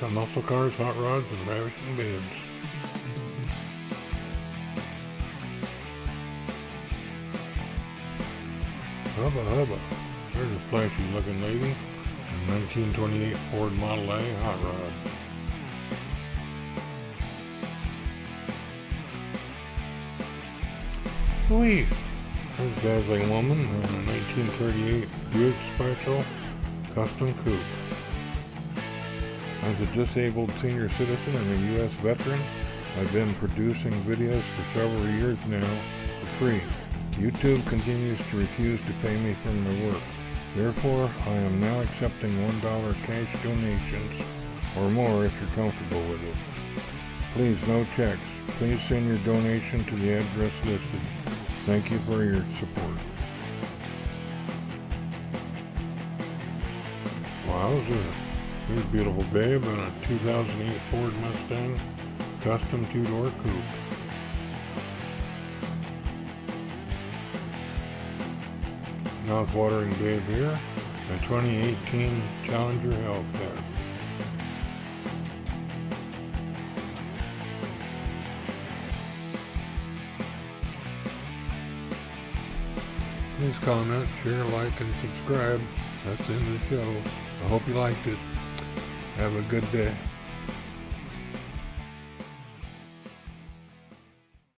on muscle cars, hot rods, and ravishing babes. Hubba hubba. There's a flashy looking lady in 1928 Ford Model A hot rod. Whee! There's a dazzling woman in a 1938 Buick Spyro custom coupe. As a disabled senior citizen and a U.S. veteran, I've been producing videos for several years now for free. YouTube continues to refuse to pay me for my work. Therefore, I am now accepting $1 cash donations or more if you're comfortable with it. Please, no checks. Please send your donation to the address listed. Thank you for your support. Wowzer. Here's a beautiful babe in a 2008 Ford Mustang custom two-door coupe. Mouth-watering babe here, a 2018 Challenger Hellcat. Please comment, share, like, and subscribe. That's the end of the show. I hope you liked it. Have a good day.